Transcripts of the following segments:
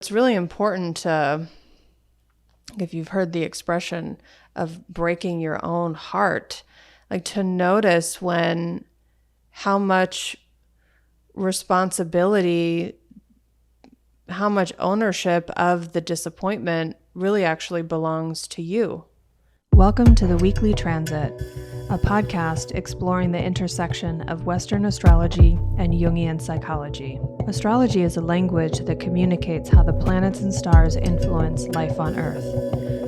It's really important to, if you've heard the expression of breaking your own heart, like to notice how much responsibility, how much ownership of the disappointment really actually belongs to you. Welcome to the Weekly Transit, a podcast exploring the intersection of Western astrology and Jungian psychology. Astrology is a language that communicates how the planets and stars influence life on Earth,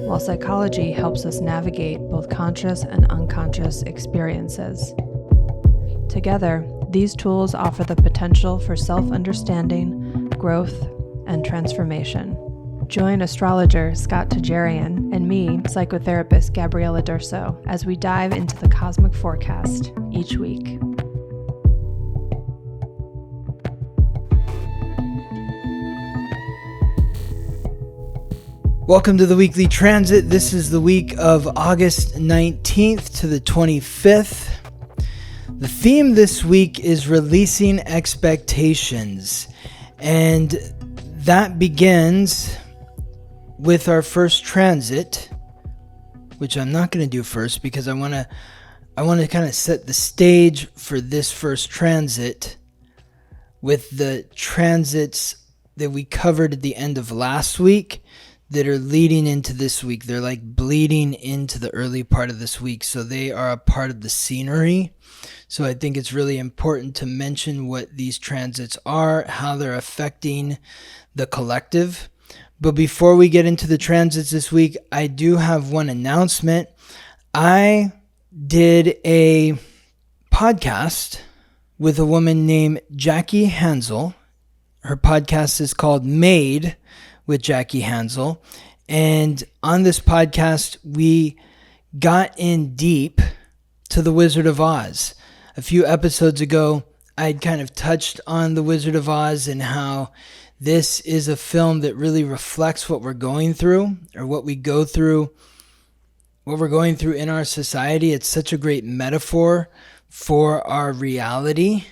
while psychology helps us navigate both conscious and unconscious experiences. Together, these tools offer the potential for self-understanding, growth, and transformation. Join astrologer Scott Tajarian and me, psychotherapist Gabriela Durso, as we dive into the cosmic forecast each week. Welcome to the Weekly Transit. This is the week of August 19th to the 25th. The theme this week is releasing expectations, and that begins with our first transit, which I'm not going to do first because I want to kind of set the stage for this first transit with the transits that we covered at the end of last week that are leading into this week. They're like bleeding into the early part of this week, so they are a part of the scenery. So I think it's really important to mention what these transits are, how they're affecting the collective. But before we get into the transits this week, I do have one announcement. I did a podcast with a woman named Jackie Hansel. Her podcast is called Made with Jackie Hansel. And on this podcast, we got in deep to The Wizard of Oz. A few episodes ago, I'd kind of touched on The Wizard of Oz and how this is a film that really reflects what we're going through, or what we go through, what we're going through in our society. It's such a great metaphor for our reality.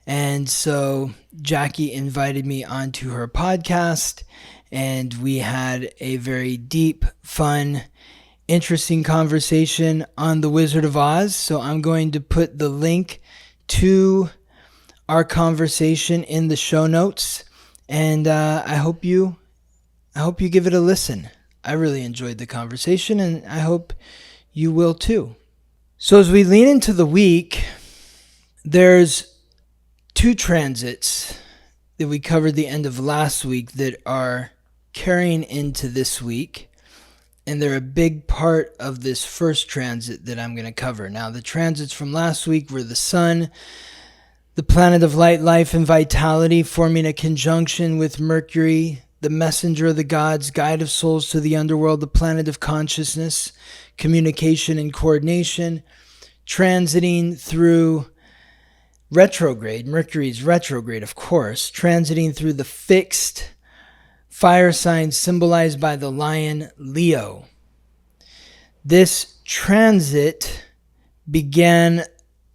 And so Jackie invited me onto her podcast, and we had a very deep, fun, interesting conversation on The Wizard of Oz. So I'm going to put the link to our conversation in the show notes. And I hope you give it a listen. I really enjoyed the conversation, and I hope you will too. So as we lean into the week, there's two transits that we covered the end of last week that are carrying into this week, and they're a big part of this first transit that I'm going to cover. Now, the transits from last week were the Sun, the planet of light, life, and vitality, forming a conjunction with Mercury, the messenger of the gods, guide of souls to the underworld, the planet of consciousness, communication and coordination, transiting through retrograde. Mercury's retrograde, of course, transiting through the fixed fire sign symbolized by the lion Leo. This transit began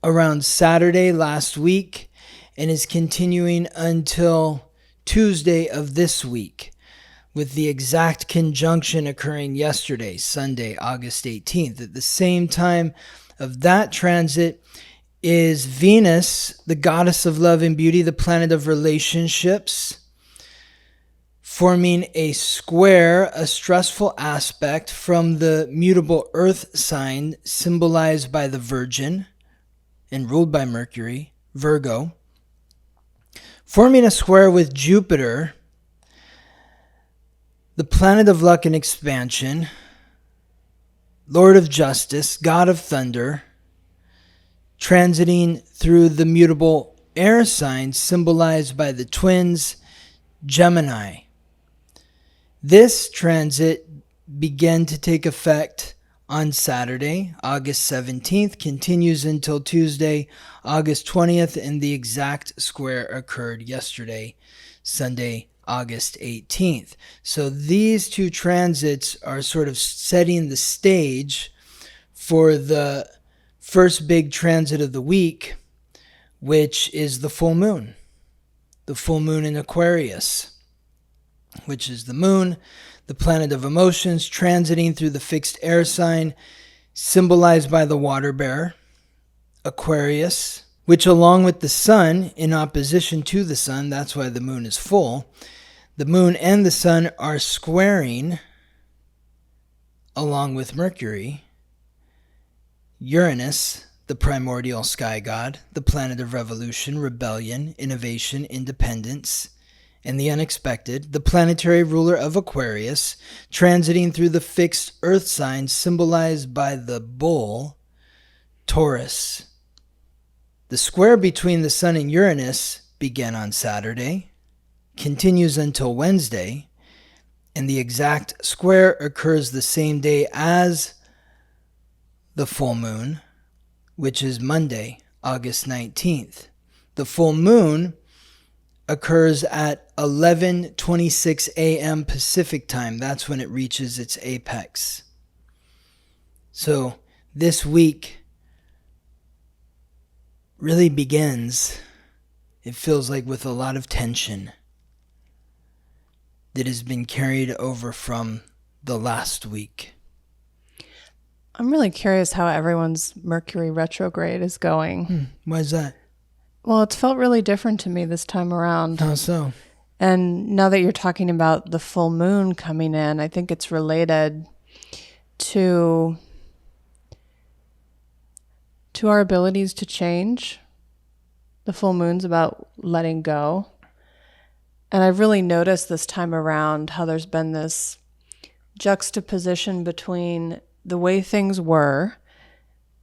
around Saturday last week and is continuing until Tuesday of this week, with the exact conjunction occurring yesterday, Sunday, August 18th. At the same time of that transit is Venus, the goddess of love and beauty, the planet of relationships, forming a square, a stressful aspect from the mutable earth sign symbolized by the Virgin and ruled by Mercury, Virgo, forming a square with Jupiter, the planet of luck and expansion, Lord of justice, God of thunder, transiting through the mutable air sign symbolized by the twins, Gemini. This transit began to take effect on Saturday, August 17th, continues until Tuesday, August 20th, and the exact square occurred yesterday, Sunday, August 18th. So these two transits are sort of setting the stage for the first big transit of the week, which is the full moon in Aquarius. which is the moon, the planet of emotions, transiting through the fixed air sign, symbolized by the water bear, Aquarius, which along with the sun, in opposition to the sun, that's why the moon is full, the moon and the sun are squaring, along with Mercury, Uranus, the primordial sky god, the planet of revolution, rebellion, innovation, independence, and the unexpected, the planetary ruler of Aquarius, transiting through the fixed earth sign symbolized by the bull, Taurus. The square between the sun and Uranus began on Saturday, continues until Wednesday, and the exact square occurs the same day as the full moon, which is Monday, August 19th. The full moon occurs at 11:26 a.m. Pacific time. That's when it reaches its apex. So this week really begins, it feels like, with a lot of tension that has been carried over from the last week. I'm really curious how everyone's Mercury retrograde is going. Why is that? Well, it's felt really different to me this time around. How so? And now that you're talking about the full moon coming in, I think it's related to our abilities to change. The full moon's about letting go. And I've really noticed this time around how there's been this juxtaposition between the way things were,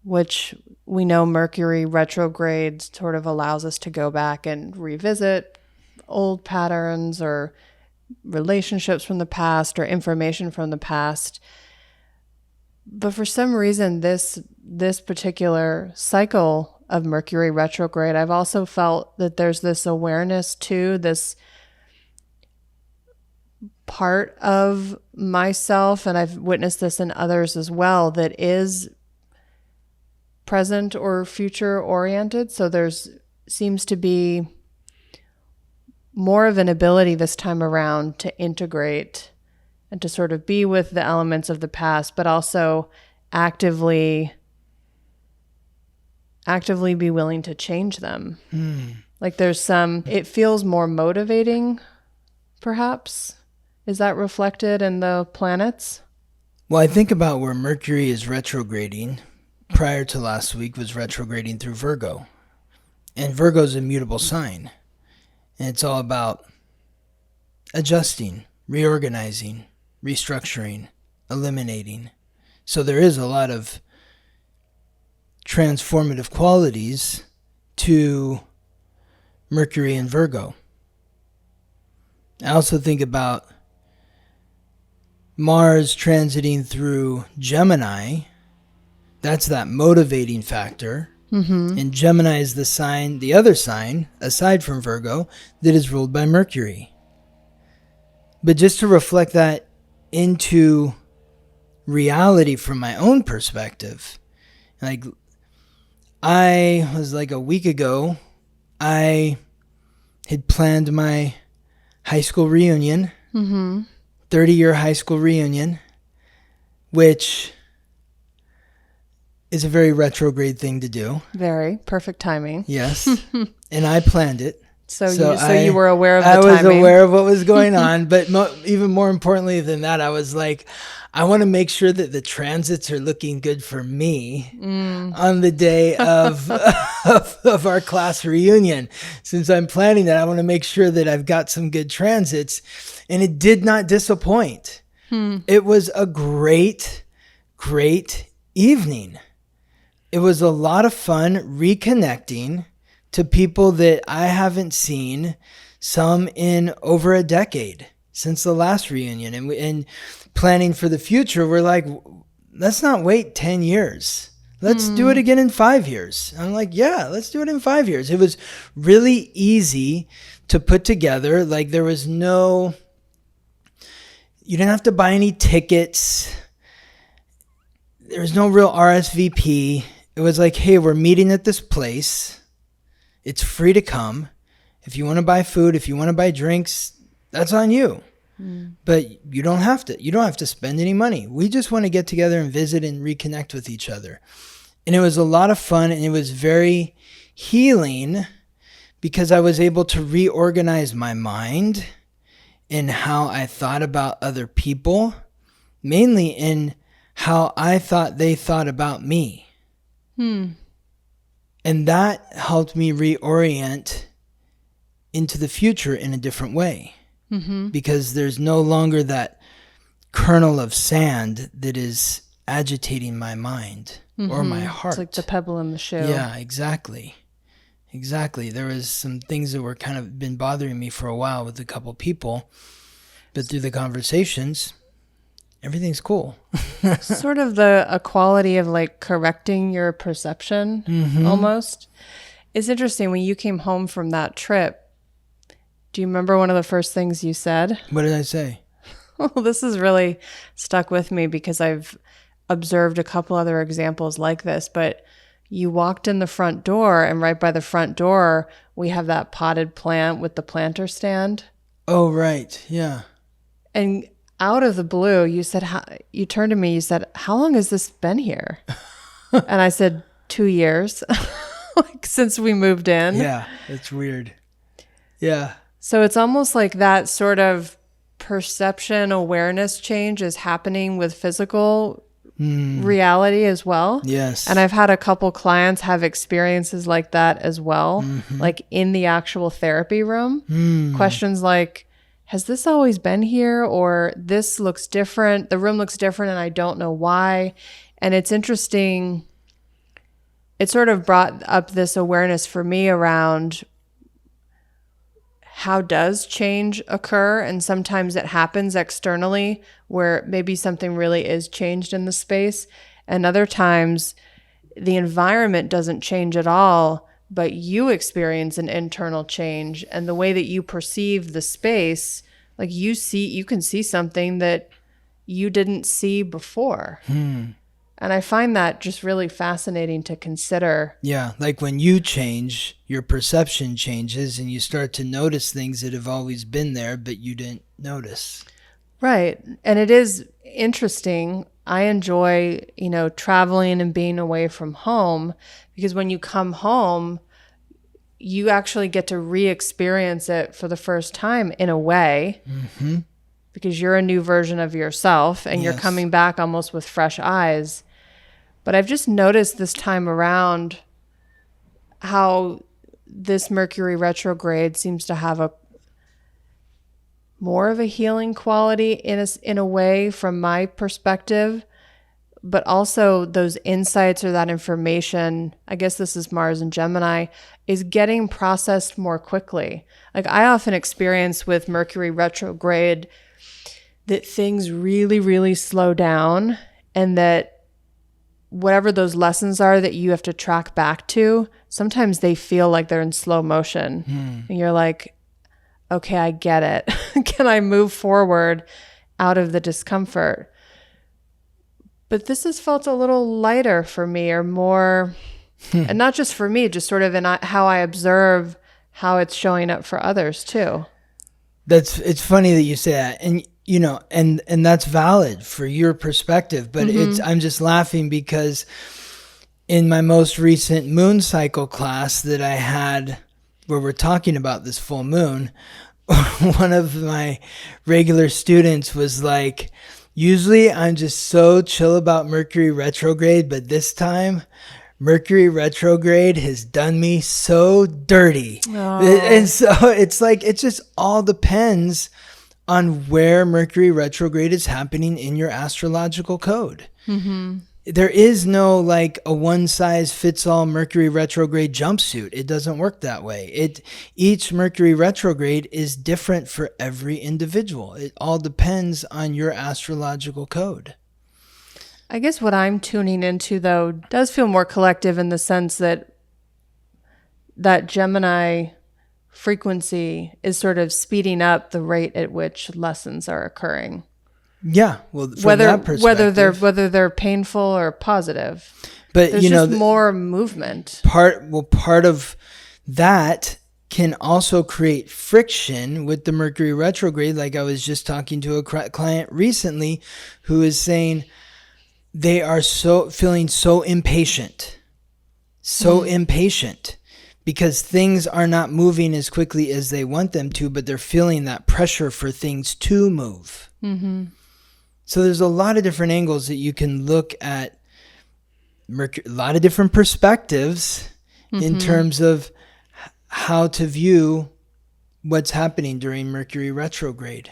which we know Mercury retrograde sort of allows us to go back and revisit old patterns or relationships from the past or information from the past. But for some reason, this particular cycle of Mercury retrograde, I've also felt that there's this awareness too, this part of myself, and I've witnessed this in others as well, that is present or future oriented. So there's seems to be more of an ability this time around to integrate and to sort of be with the elements of the past, but also actively be willing to change them. Like there's it feels more motivating, perhaps. Is that reflected in the planets? Well, I think about where Mercury is retrograding. Prior to last week was retrograding through Virgo. And Virgo is a mutable sign. And it's all about adjusting, reorganizing, restructuring, eliminating. So there is a lot of transformative qualities to Mercury and Virgo. I also think about Mars transiting through Gemini. That's that motivating factor. And Gemini is the other sign, aside from Virgo, that is ruled by Mercury. But just to reflect that into reality from my own perspective, like I was like a week ago, I had planned my high school reunion, 30-year high school reunion, which is a very retrograde thing to do. Very perfect timing. Yes. And I planned it. So you were aware of the timing. I was aware of what was going on, but even more importantly than that, I was like, I want to make sure that the transits are looking good for me on the day of of our class reunion. Since I'm planning that, I want to make sure that I've got some good transits, and it did not disappoint. It was a great evening. It was a lot of fun reconnecting to people that I haven't seen, some in over a decade since the last reunion. And planning for the future, we're like, let's not wait 10 years. Let's do it again in 5 years. I'm like, yeah, let's do it in 5 years. It was really easy to put together. Like you didn't have to buy any tickets. There was no real RSVP. It was like, hey, we're meeting at this place. It's free to come. If you want to buy food, if you want to buy drinks, that's on you. But you don't have to. You don't have to spend any money. We just want to get together and visit and reconnect with each other. And it was a lot of fun, and it was very healing because I was able to reorganize my mind in how I thought about other people, mainly in how I thought they thought about me. And that helped me reorient into the future in a different way. Because there's no longer that kernel of sand that is agitating my mind or my heart. It's like the pebble in the shoe. Yeah, exactly. There was some things that were kind of been bothering me for a while with a couple people, but through the conversations, everything's cool. Sort of a quality of like correcting your perception almost. It's interesting when you came home from that trip. Do you remember one of the first things you said? What did I say? Well, this has really stuck with me because I've observed a couple other examples like this, but you walked in the front door, and right by the front door, we have that potted plant with the planter stand. Oh, right. Yeah. And out of the blue, you turned to me, you said, "How long has this been here?" And I said, 2 years, like since we moved in. Yeah, it's weird. Yeah. So it's almost like that sort of perception awareness change is happening with physical reality as well. Yes. And I've had a couple clients have experiences like that as well, like in the actual therapy room. Questions like, has this always been here? Or this looks different. The room looks different and I don't know why. And it's interesting. It sort of brought up this awareness for me around how does change occur? And sometimes it happens externally where maybe something really is changed in the space. And other times the environment doesn't change at all, but you experience an internal change. And the way that you perceive the space, like you can see something that you didn't see before. And I find that just really fascinating to consider. Yeah, like when you change, your perception changes and you start to notice things that have always been there, but you didn't notice. Right. And it is interesting. I enjoy, traveling and being away from home because when you come home, you actually get to re-experience it for the first time in a way. Because you're a new version of yourself and you're coming back almost with fresh eyes. But I've just noticed this time around how this Mercury retrograde seems to have more of a healing quality in a way from my perspective, but also those insights or that information, I guess this is Mars and Gemini, is getting processed more quickly. Like I often experience with Mercury retrograde that things really, really slow down and that whatever those lessons are that you have to track back to, sometimes they feel like they're in slow motion. And you're like, okay, I get it. Can I move forward out of the discomfort? But this has felt a little lighter for me or more, and not just for me, just sort of in how I observe how it's showing up for others too. It's funny that you say that. And and that's valid for your perspective, but I'm just laughing because in my most recent moon cycle class that I had where we're talking about this full moon, one of my regular students was like, usually I'm just so chill about Mercury retrograde, but this time Mercury retrograde has done me so dirty. And so it's like, it just all depends on where Mercury retrograde is happening in your astrological code. There is no like a one-size-fits-all Mercury retrograde jumpsuit. It doesn't work that way. Each Mercury retrograde is different for every individual. It all depends on your astrological code. I guess what I'm tuning into, though, does feel more collective in the sense that Gemini frequency is sort of speeding up the rate at which lessons are occurring. Yeah, well, from that perspective, whether they're painful or positive, but there's just more movement. Part of that can also create friction with the Mercury retrograde. Like I was just talking to a client recently who is saying they are feeling so impatient, because things are not moving as quickly as they want them to, but they're feeling that pressure for things to move. Mm-hmm. So there's a lot of different angles that you can look at Mercury, a lot of different perspectives in terms of how to view what's happening during Mercury retrograde.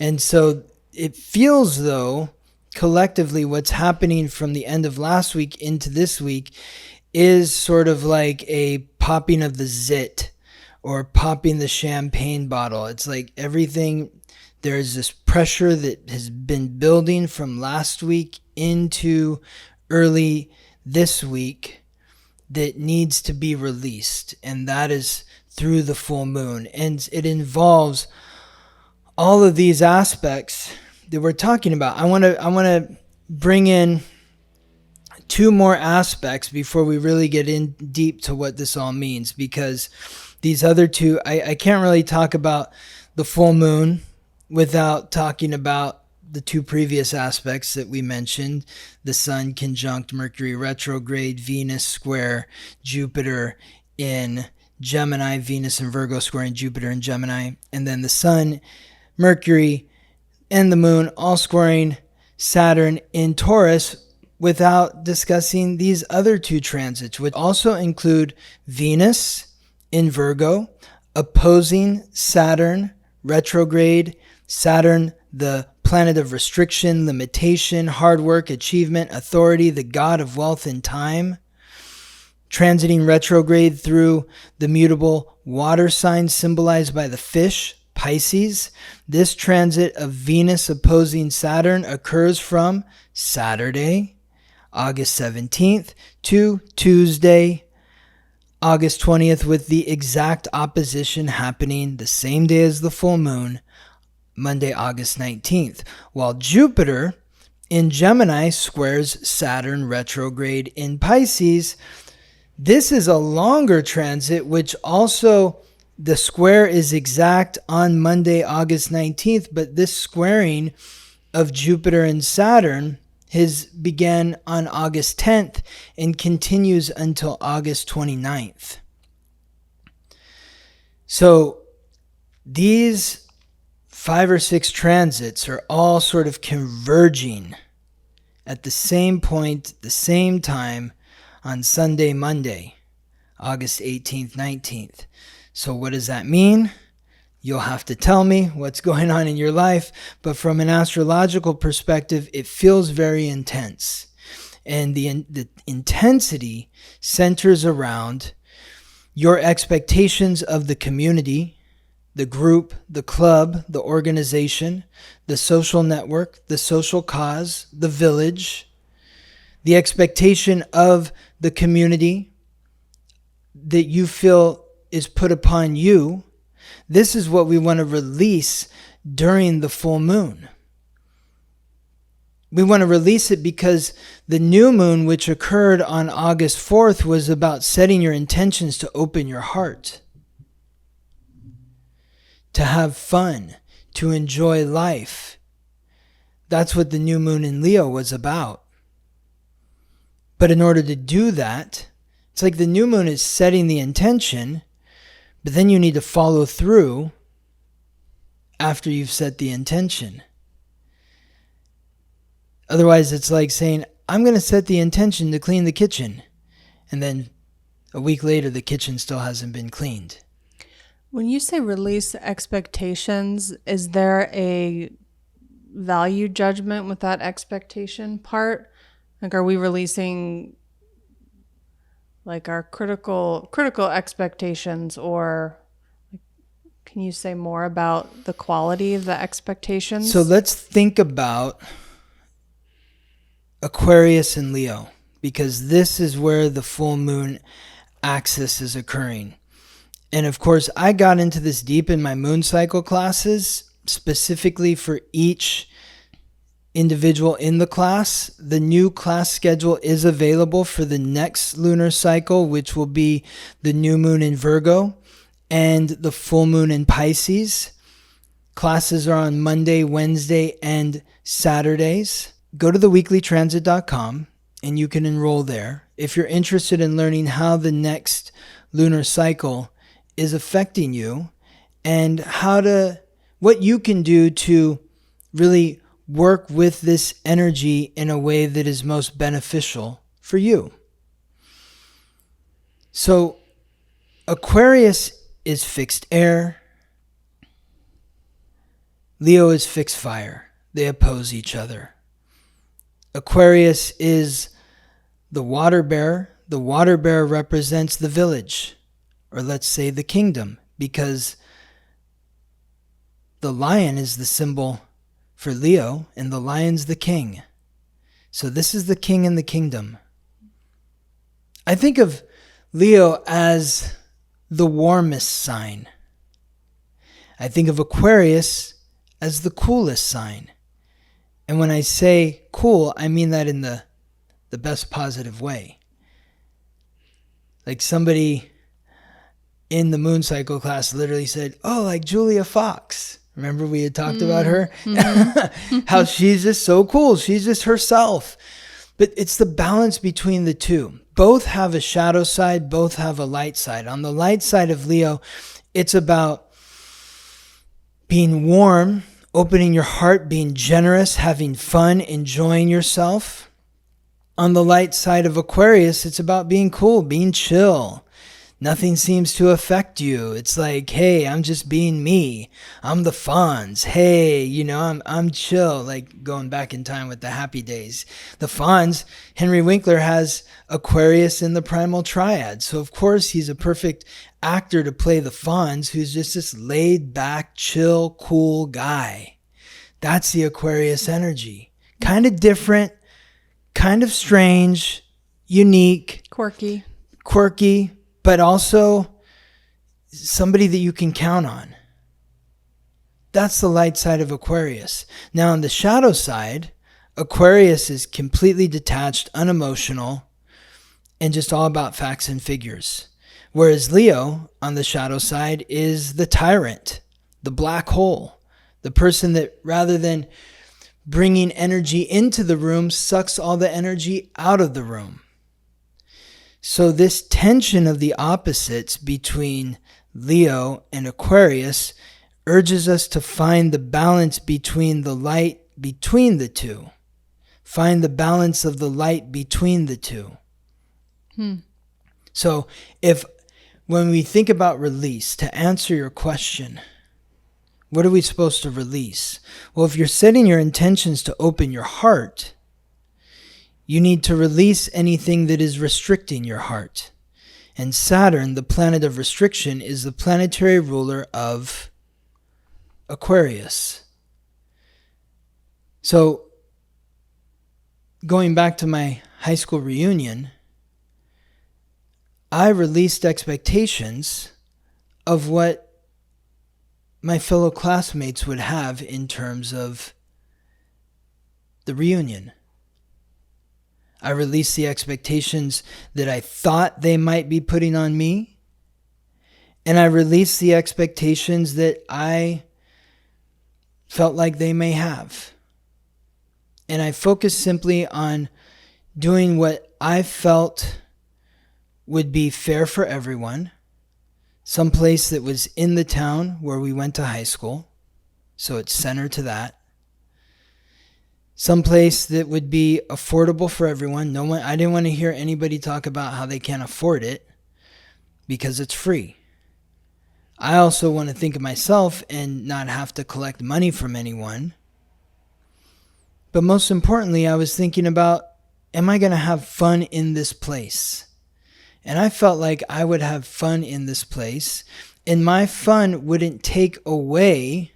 And so it feels though, collectively, what's happening from the end of last week into this week is sort of like a popping of the zit or popping the champagne bottle. It's like everything, there's this pressure that has been building from last week into early this week that needs to be released, and that is through the full moon. And it involves all of these aspects that we're talking about. I want to bring in two more aspects before we really get in deep to what this all means, because these other two, I can't really talk about the full moon without talking about the two previous aspects that we mentioned: the Sun conjunct Mercury retrograde, Venus square Jupiter in Gemini, Venus and Virgo squaring Jupiter in Gemini, and then the Sun, Mercury, and the Moon all squaring Saturn in Taurus, without discussing these other two transits, which also include Venus in Virgo opposing Saturn retrograde, Saturn, the planet of restriction, limitation, hard work, achievement, authority, the god of wealth and time, transiting retrograde through the mutable water sign symbolized by the fish, Pisces. This transit of Venus opposing Saturn occurs from Saturday, August 17th, to Tuesday, August 20th, with the exact opposition happening the same day as the full moon, Monday, August 19th, while Jupiter in Gemini squares Saturn retrograde in Pisces. This is a longer transit, which also the square is exact on Monday, August 19th, but this squaring of Jupiter and Saturn began on August 10th and continues until August 29th. So these 5 or 6 transits are all sort of converging at the same point, the same time on Sunday, Monday, August 18th, 19th. So what does that mean? You'll have to tell me what's going on in your life, but from an astrological perspective, it feels very intense. And the intensity centers around your expectations of the community, the group, the club, the organization, the social network, the social cause, the village, the expectation of the community that you feel is put upon you. This is what we want to release during the full moon. We want to release it because the new moon, which occurred on August 4th, was about setting your intentions to open your heart, to have fun, to enjoy life. That's what the new moon in Leo was about. But in order to do that, it's like the new moon is setting the intention, but then you need to follow through after you've set the intention. Otherwise, it's like saying, I'm going to set the intention to clean the kitchen. And then a week later, the kitchen still hasn't been cleaned. When you say release expectations, is there a value judgment with that expectation part? Like, are we releasing like our critical expectations, or can you say more about the quality of the expectations? So let's think about Aquarius and Leo, because this is where the full moon axis is occurring. And of course, I got into this deep in my moon cycle classes, specifically for each individual in the class. The new class schedule is available for the next lunar cycle, which will be the new moon in Virgo. and the full moon in Pisces. Classes are on Monday, Wednesday, and Saturdays. Go to theweeklytransit.com and you can enroll there. If you're interested in learning how the next lunar cycle is affecting you and what you can do to really work with this energy in a way that is most beneficial for you. So Aquarius is fixed air. Leo is fixed fire. They oppose each other. Aquarius is the water bearer. The water bearer represents the village, or let's say the kingdom, because the lion is the symbol for Leo, and the lion's the king. So this is the king and the kingdom. I think of Leo as the warmest sign. I think of Aquarius as the coolest sign. And when I say cool, I mean that in the best positive way. Like somebody in the moon cycle class literally said, oh, like Julia Fox. Remember we had talked about her? Mm-hmm. How she's just so cool. She's just herself. But it's the balance between the two. Both have a shadow side. Both have a light side. On the light side of Leo, it's about being warm, opening your heart, being generous, having fun, enjoying yourself. On the light side of Aquarius, it's about being cool, being chill. Nothing seems to affect you. It's like, hey, I'm just being me. I'm the Fonz. Hey, I'm chill, like going back in time with the happy days. The Fonz, Henry Winkler has Aquarius in the primal triad. So of course he's a perfect actor to play the Fonz, who's just this laid back, chill, cool guy. That's the Aquarius energy. Kind of different, kind of strange, unique. Quirky, but also somebody that you can count on. That's the light side of Aquarius. Now on the shadow side, Aquarius is completely detached, unemotional, and just all about facts and figures. Whereas Leo, on the shadow side, is the tyrant, the black hole, the person that rather than bringing energy into the room, sucks all the energy out of the room. So this tension of the opposites between Leo and Aquarius urges us to find the balance between the light between the two. Find the balance of the light between the two. So when we think about release, to answer your question, what are we supposed to release? Well, if you're setting your intentions to open your heart, you need to release anything that is restricting your heart. And Saturn, the planet of restriction, is the planetary ruler of Aquarius. So, going back to my high school reunion, I released expectations of what my fellow classmates would have in terms of the reunion. I released the expectations that I thought they might be putting on me. And I released the expectations that I felt like they may have. And I focused simply on doing what I felt would be fair for everyone. Some place that was in the town where we went to high school. So it's centered to that. Some place that would be affordable for everyone. I didn't want to hear anybody talk about how they can't afford it because it's free. I also want to think of myself and not have to collect money from anyone. But most importantly, I was thinking about, am I going to have fun in this place? And I felt like I would have fun in this place, and my fun wouldn't take away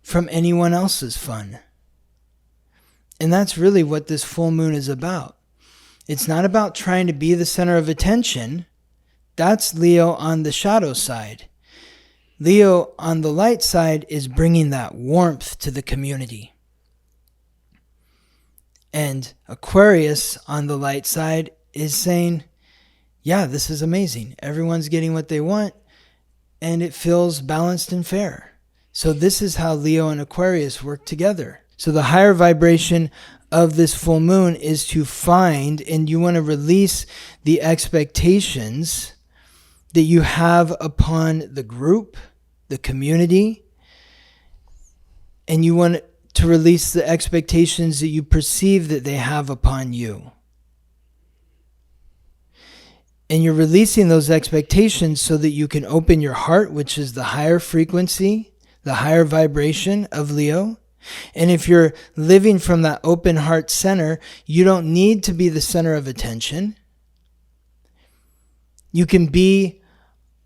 from anyone else's fun. And that's really what this full moon is about. It's not about trying to be the center of attention. That's Leo on the shadow side. Leo on the light side is bringing that warmth to the community. And Aquarius on the light side is saying, yeah, this is amazing. Everyone's getting what they want. and it feels balanced and fair. So this is how Leo and Aquarius work together. So the higher vibration of this full moon is to find, and you want to release the expectations that you have upon the group, the community, and you want to release the expectations that you perceive that they have upon you. And you're releasing those expectations so that you can open your heart, which is the higher frequency, the higher vibration of Leo. And if you're living from that open heart center, you don't need to be the center of attention. You can be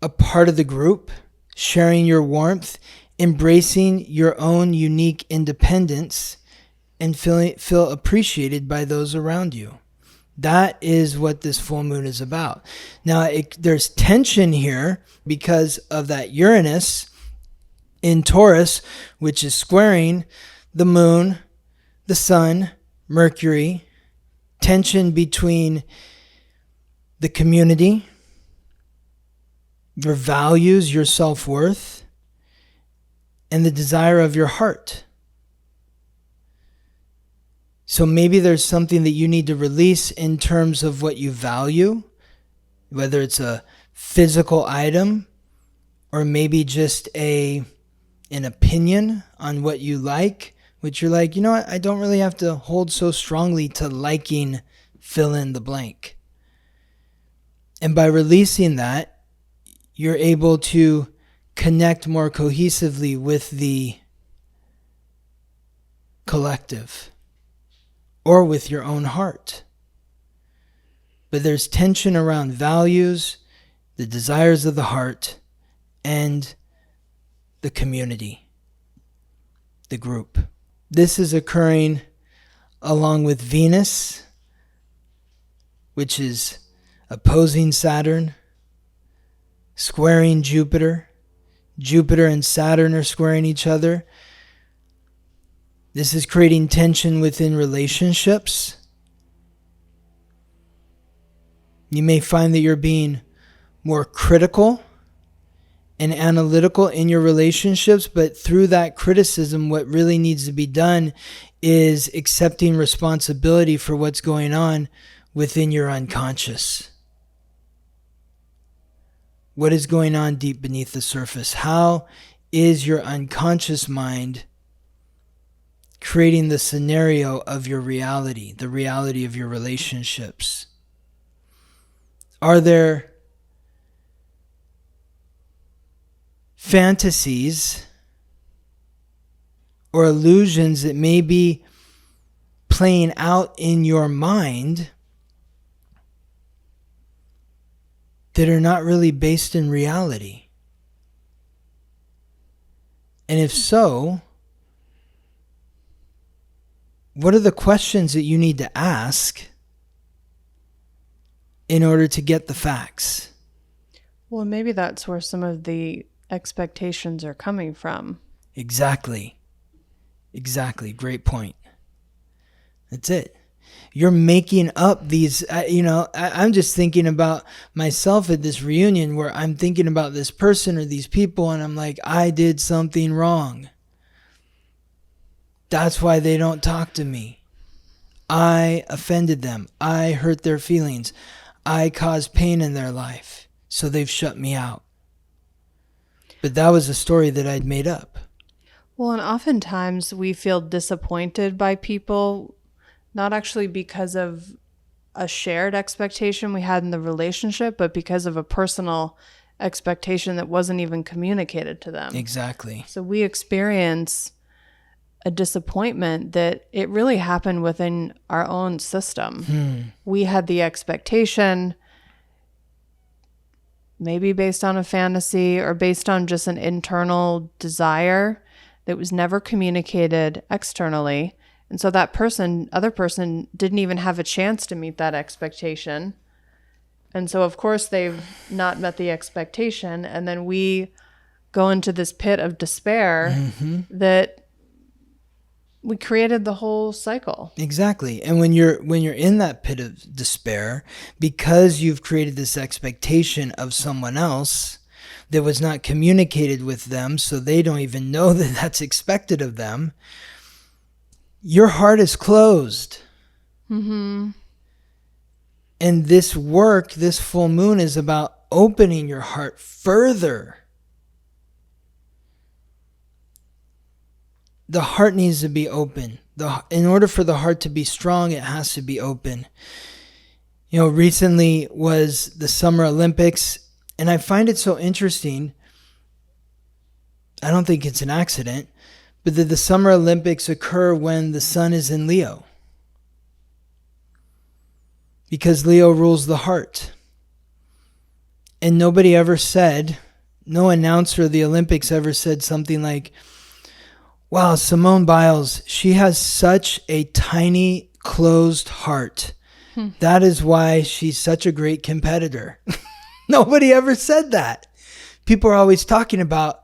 a part of the group, sharing your warmth, embracing your own unique independence, and feel appreciated by those around you. That is what this full moon is about. Now, there's tension here because of that Uranus in Taurus, which is squaring the moon, the sun, Mercury. Tension between the community, your values, your self-worth, and the desire of your heart. So maybe there's something that you need to release in terms of what you value, whether it's a physical item or maybe just an opinion on what you like, which you're like, you know what, I don't really have to hold so strongly to liking fill in the blank. And by releasing that, you're able to connect more cohesively with the collective or with your own heart. But there's tension around values, the desires of the heart, and the community, the group. This is occurring along with Venus, which is opposing Saturn, squaring Jupiter. Jupiter and Saturn are squaring each other. This is creating tension within relationships. You may find that you're being more critical and analytical in your relationships, but through that criticism, what really needs to be done is accepting responsibility for what's going on within your unconscious. What is going on deep beneath the surface? How is your unconscious mind creating the scenario of your reality, the reality of your relationships? Are there fantasies or illusions that may be playing out in your mind that are not really based in reality? And if so, what are the questions that you need to ask in order to get the facts? Well, maybe that's where some of the expectations are coming from. Exactly. Great point. That's it. You're making up these, I'm just thinking about myself at this reunion where I'm thinking about this person or these people and I'm like, I did something wrong. That's why they don't talk to me. I offended them. I hurt their feelings. I caused pain in their life. So they've shut me out. But that was a story that I'd made up. Well, and oftentimes we feel disappointed by people, not actually because of a shared expectation we had in the relationship, but because of a personal expectation that wasn't even communicated to them. Exactly. So we experience a disappointment that it really happened within our own system. We had the expectation, maybe based on a fantasy or based on just an internal desire that was never communicated externally. And so that other person didn't even have a chance to meet that expectation. And so of course they've not met the expectation. And then we go into this pit of despair that we created the whole cycle. Exactly. And when you're in that pit of despair, because you've created this expectation of someone else, that was not communicated with them, so they don't even know that that's expected of them. Your heart is closed. Mm-hmm. And this work, this full moon, is about opening your heart further. The heart needs to be open. In order for the heart to be strong, it has to be open. Recently was the Summer Olympics, and I find it so interesting. I don't think it's an accident, but that the Summer Olympics occur when the sun is in Leo. Because Leo rules the heart. And nobody ever said, no announcer of the Olympics ever said something like, wow, Simone Biles, she has such a tiny, closed heart. That is why she's such a great competitor. Nobody ever said that. People are always talking about,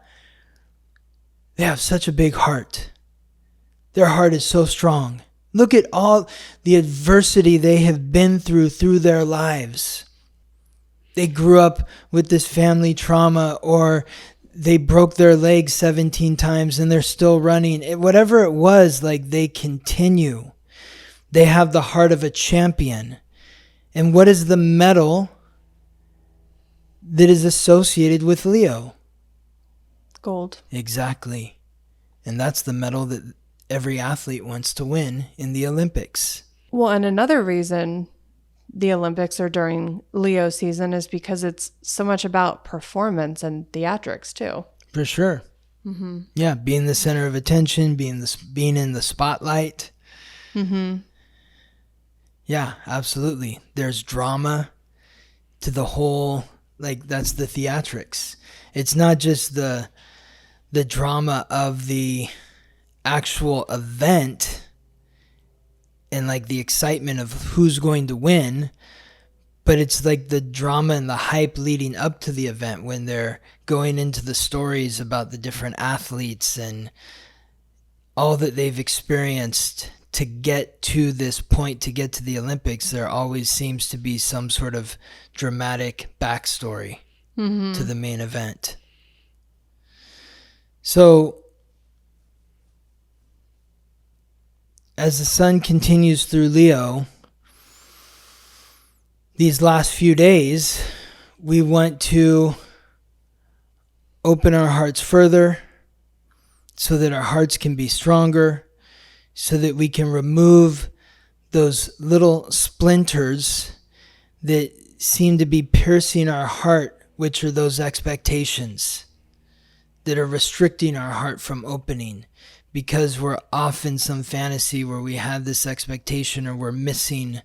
they have such a big heart. Their heart is so strong. Look at all the adversity they have been through their lives. They grew up with this family trauma, or they broke their leg 17 times and they're still running. Whatever it was, like, they continue. They have the heart of a champion. And what is the medal that is associated with Leo? Gold. Exactly. And that's the medal that every athlete wants to win in the Olympics. Well, and another reason the Olympics are during Leo season is because it's so much about performance and theatrics too. For sure. Mm-hmm. Yeah, being the center of attention, being in the spotlight. Mm-hmm. Yeah, absolutely. There's drama to the whole, like, that's the theatrics. It's not just the drama of the actual event and like the excitement of who's going to win, but it's like the drama and the hype leading up to the event when they're going into the stories about the different athletes and all that they've experienced to get to this point, to get to the Olympics. There always seems to be some sort of dramatic backstory to the main event. So as the sun continues through Leo, these last few days, we want to open our hearts further so that our hearts can be stronger, so that we can remove those little splinters that seem to be piercing our heart, which are those expectations that are restricting our heart from opening. Because we're off in some fantasy where we have this expectation, or we're missing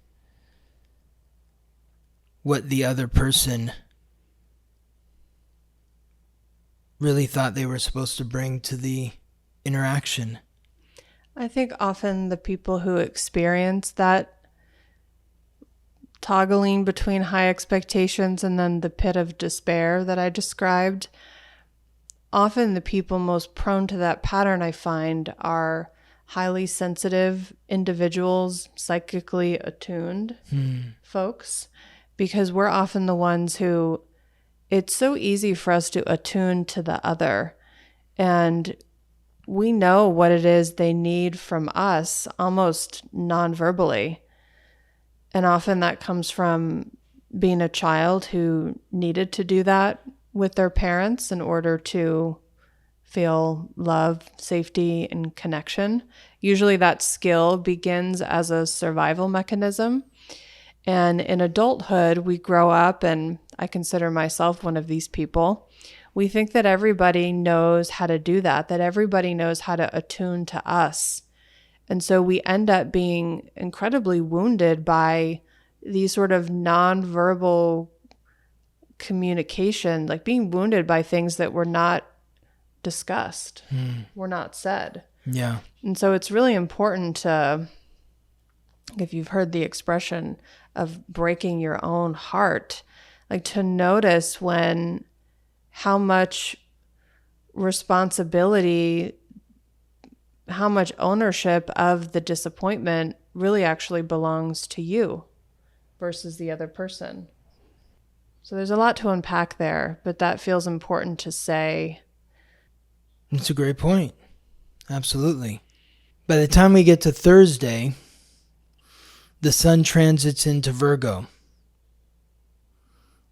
what the other person really thought they were supposed to bring to the interaction. I think often the people who experience that toggling between high expectations and then the pit of despair that I described, often the people most prone to that pattern, I find, are highly sensitive individuals, psychically attuned folks, because we're often the ones who, it's so easy for us to attune to the other. And we know what it is they need from us almost non-verbally. And often that comes from being a child who needed to do that with their parents in order to feel love, safety, and connection. Usually that skill begins as a survival mechanism. And in adulthood, we grow up, and I consider myself one of these people. We think that everybody knows how to do that everybody knows how to attune to us. And so we end up being incredibly wounded by these sort of nonverbal communication, like being wounded by things that were not discussed, were not said. Yeah. And so it's really important to, if you've heard the expression of breaking your own heart, like to notice when how much responsibility, how much ownership of the disappointment really actually belongs to you versus the other person. So there's a lot to unpack there, but that feels important to say. It's a great point. Absolutely. By the time we get to Thursday, the sun transits into Virgo.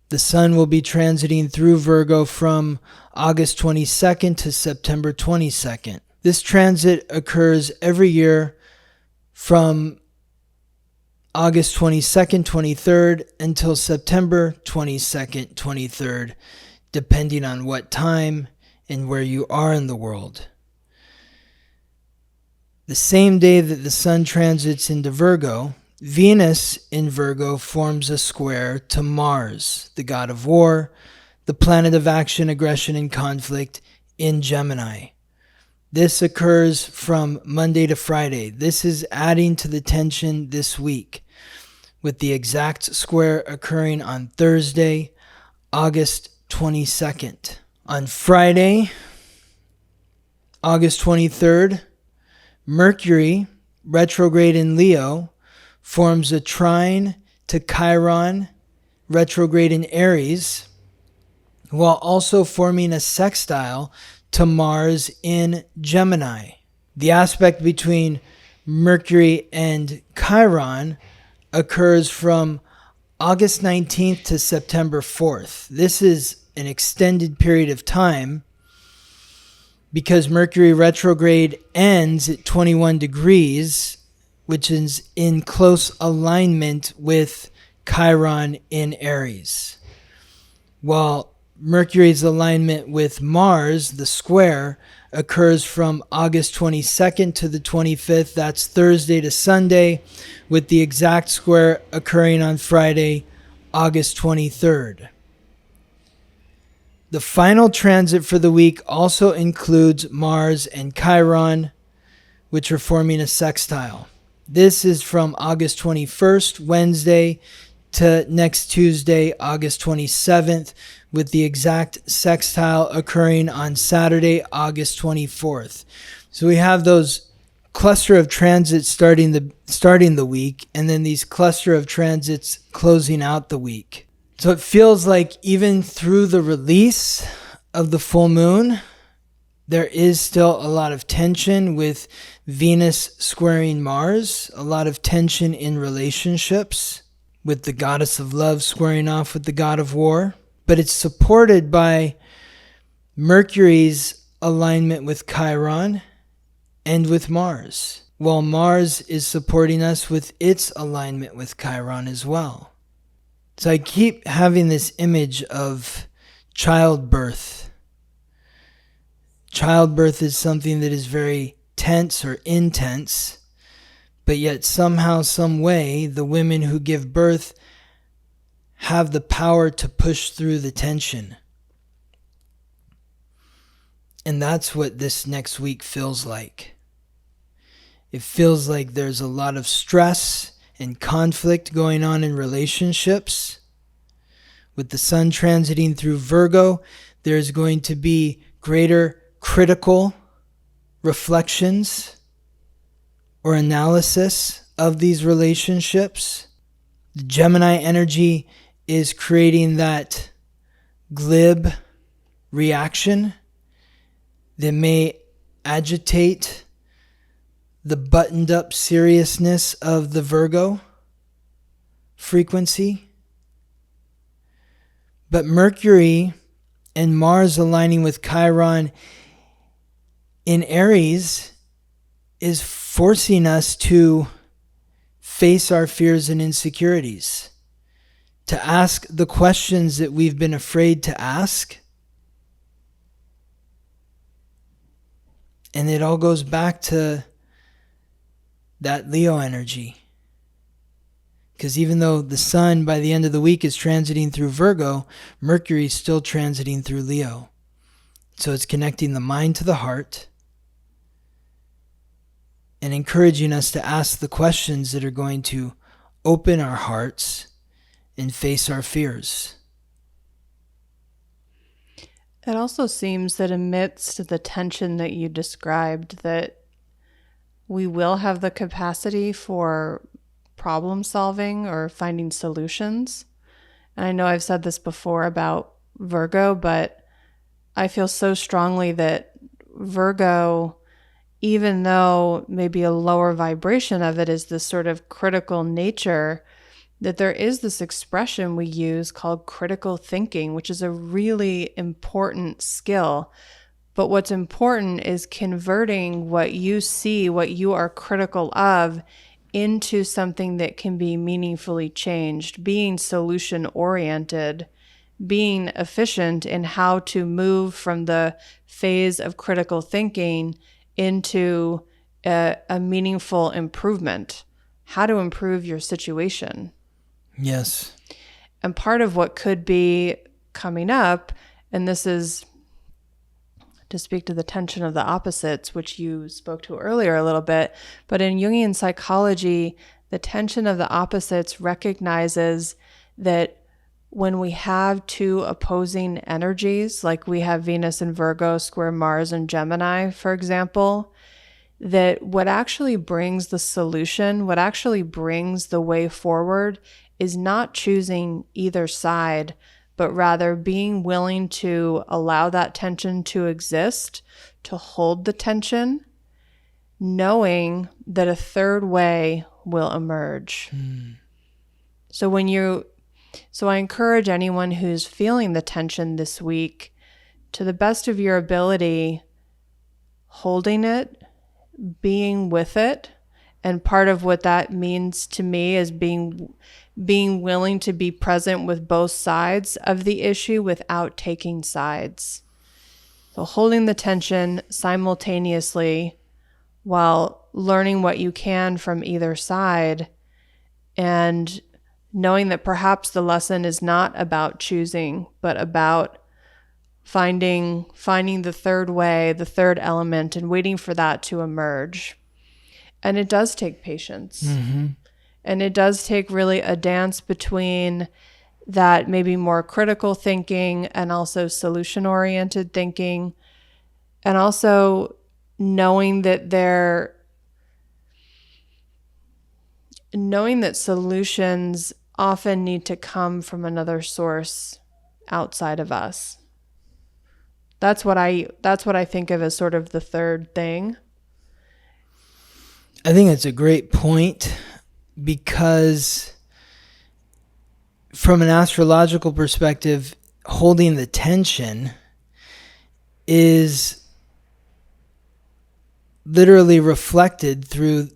The sun will be transiting through Virgo from August 22nd to September 22nd. This transit occurs every year from August 22nd, 23rd until September 22nd, 23rd, depending on what time and where you are in the world. The same day that the sun transits into Virgo, Venus in Virgo forms a square to Mars, the god of war, the planet of action, aggression, and conflict in Gemini. This occurs from Monday to Friday. This is adding to the tension this week, with the exact square occurring on Thursday, August 22nd. On Friday, August 23rd, Mercury, retrograde in Leo, forms a trine to Chiron, retrograde in Aries, while also forming a sextile to Mars in Gemini. The aspect between Mercury and Chiron occurs from August 19th to September 4th. This is an extended period of time because Mercury retrograde ends at 21 degrees, which is in close alignment with Chiron in Aries. While Mercury's alignment with Mars, the square, occurs from August 22nd to the 25th. That's Thursday to Sunday, with the exact square occurring on Friday, August 23rd. The final transit for the week also includes Mars and Chiron, which are forming a sextile. This is from August 21st, Wednesday, to next Tuesday, August 27th, with the exact sextile occurring on Saturday, August 24th. So we have those cluster of transits starting the week, and then these cluster of transits closing out the week. So it feels like even through the release of the full moon, there is still a lot of tension with Venus squaring Mars, a lot of tension in relationships, with the goddess of love squaring off with the god of war. But it's supported by Mercury's alignment with Chiron and with Mars, while Mars is supporting us with its alignment with Chiron as well. So I keep having this image of childbirth. Childbirth is something that is very tense or intense, but yet somehow, some way, the women who give birth have the power to push through the tension. And that's what this next week feels like. It feels like there's a lot of stress and conflict going on in relationships. With the sun transiting through Virgo, there's going to be greater critical reflections or analysis of these relationships. The Gemini energy is creating that glib reaction that may agitate the buttoned up seriousness of the Virgo frequency. But Mercury and Mars aligning with Chiron in Aries is forcing us to face our fears and insecurities, to ask the questions that we've been afraid to ask. And it all goes back to that Leo energy. Because even though the sun by the end of the week is transiting through Virgo, Mercury is still transiting through Leo. So it's connecting the mind to the heart and encouraging us to ask the questions that are going to open our hearts and face our fears. It also seems that amidst the tension that you described, that we will have the capacity for problem solving or finding solutions. And I know I've said this before about Virgo, but I feel so strongly that Virgo, even though maybe a lower vibration of it is this sort of critical nature, that there is this expression we use called critical thinking, which is a really important skill. But what's important is converting what you see, what you are critical of, into something that can be meaningfully changed, being solution oriented, being efficient in how to move from the phase of critical thinking into a meaningful improvement, how to improve your situation. Yes. And part of what could be coming up, and this is to speak to the tension of the opposites, which you spoke to earlier a little bit, but in Jungian psychology, the tension of the opposites recognizes that when we have two opposing energies, like we have Venus in Virgo square Mars in Gemini, for example, that what actually brings the solution, what actually brings the way forward is not choosing either side, but rather being willing to allow that tension to exist, to hold the tension, knowing that a third way will emerge. So I encourage anyone who's feeling the tension this week, to the best of your ability, holding it, being with it. And part of what that means to me is being willing to be present with both sides of the issue without taking sides. So holding the tension simultaneously while learning what you can from either side, and knowing that perhaps the lesson is not about choosing, but about finding the third way, the third element, and waiting for that to emerge. And it does take patience. Mm-hmm. And it does take really a dance between that maybe more critical thinking and also solution-oriented thinking, and also knowing that solutions often need to come from another source outside of us. That's what I think of as sort of the third thing. I think it's a great point, because from an astrological perspective, holding the tension is literally reflected through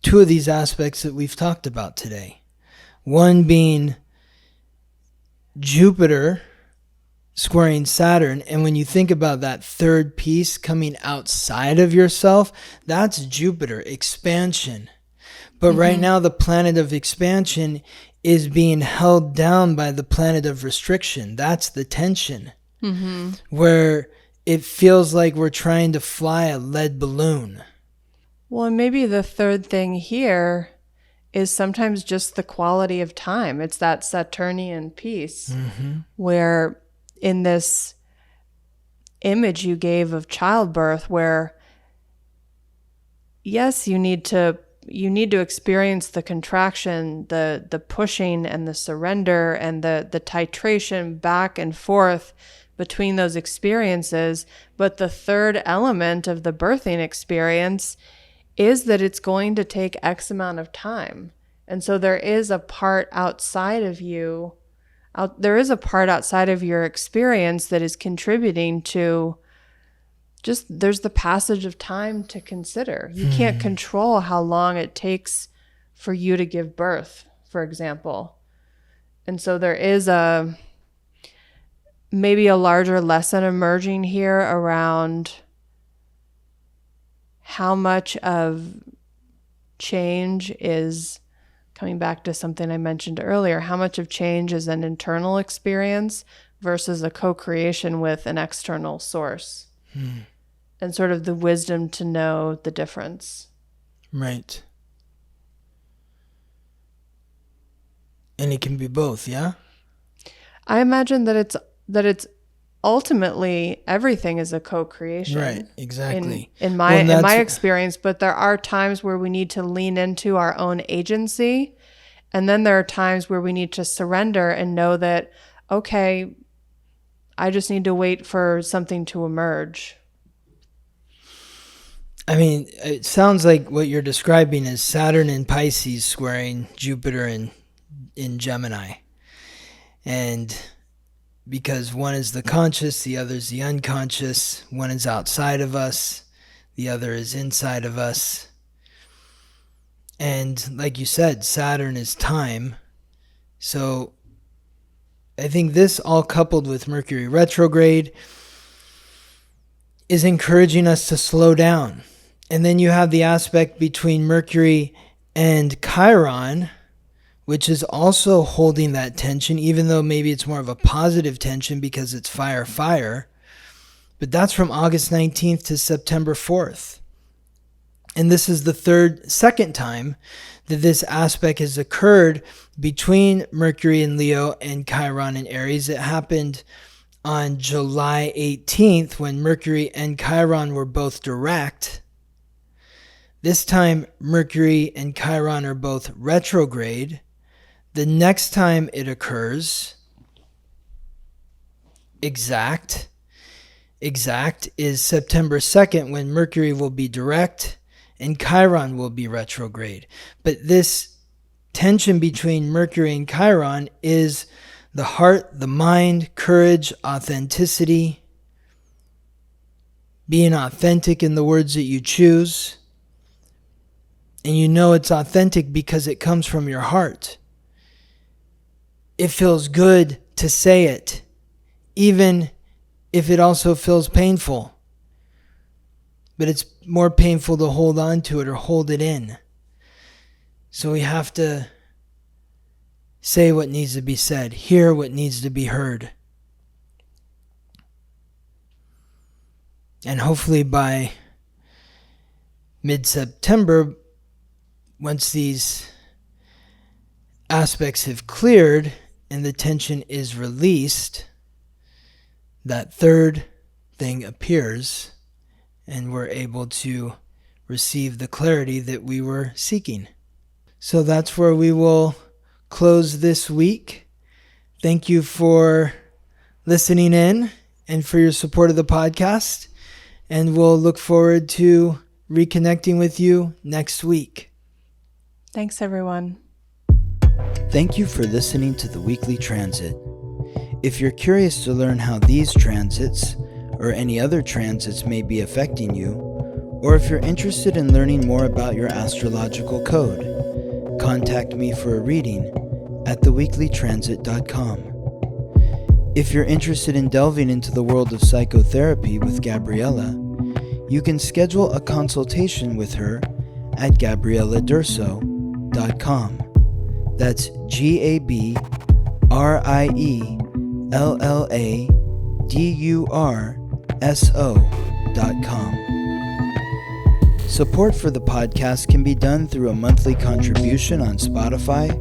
two of these aspects that we've talked about today. One being Jupiter squaring Saturn. And when you think about that third piece coming outside of yourself, that's Jupiter, expansion. But right now, the planet of expansion is being held down by the planet of restriction. That's the tension, where it feels like we're trying to fly a lead balloon. Well, and maybe the third thing here is sometimes just the quality of time. It's that Saturnian piece where, in this image you gave of childbirth, where yes, you need to experience the contraction, the pushing and the surrender and the titration back and forth between those experiences. But the third element of the birthing experience is that it's going to take X amount of time. And so there is a part outside of you, there's your experience that is contributing to there's the passage of time to consider. You can't control how long it takes for you to give birth, for example. And so there is maybe a larger lesson emerging here around how much of change is, coming back to something I mentioned earlier, how much of change is an internal experience versus a co-creation with an external source. And sort of the wisdom to know the difference. Right. And it can be both, yeah? I imagine that it's ultimately everything is a co-creation. Right, exactly. In my experience, but there are times where we need to lean into our own agency And then there are times where we need to surrender and know that, okay, I just need to wait for something to emerge. I mean, it sounds like what you're describing is Saturn in Pisces squaring Jupiter in Gemini. And because one is the conscious, the other is the unconscious. One is outside of us, the other is inside of us. And like you said, Saturn is time. So I think this, all coupled with Mercury retrograde, is encouraging us to slow down. And then you have the aspect between Mercury and Chiron, which is also holding that tension, even though maybe it's more of a positive tension because it's fire. But that's from August 19th to September 4th. And this is the second time that this aspect has occurred between Mercury in Leo and Chiron in Aries. It happened on July 18th when Mercury and Chiron were both direct. This time, Mercury and Chiron are both retrograde. The next time it occurs, exact is September 2nd when Mercury will be direct and Chiron will be retrograde. But this tension between Mercury and Chiron is the heart, the mind, courage, authenticity, being authentic in the words that you choose. And you know it's authentic because it comes from your heart. It feels good to say it, even if it also feels painful. But it's more painful to hold on to it or hold it in. So we have to say what needs to be said, hear what needs to be heard. And hopefully by mid-September, once these aspects have cleared and the tension is released, that third thing appears and we're able to receive the clarity that we were seeking. So that's where we will close this week. Thank you for listening in and for your support of the podcast. And we'll look forward to reconnecting with you next week. Thanks, everyone. Thank you for listening to the Weekly Transit. If you're curious to learn how these transits or any other transits may be affecting you, or if you're interested in learning more about your astrological code, contact me for a reading at theweeklytransit.com. If you're interested in delving into the world of psychotherapy with Gabriella, you can schedule a consultation with her at GabriellaDurso.com. That's GabriellaDurso.com. Support for the podcast can be done through a monthly contribution on Spotify,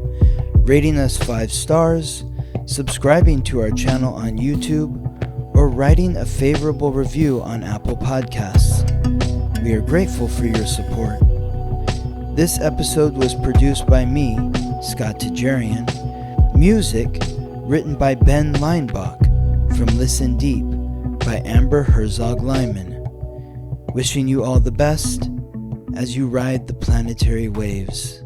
rating us 5 stars, subscribing to our channel on YouTube, or writing a favorable review on Apple Podcasts. We are grateful for your support. This episode was produced by me, Scott Tajarian. Music written by Ben Leinbach from Listen Deep by Amber Herzog-Lyman. Wishing you all the best as you ride the planetary waves.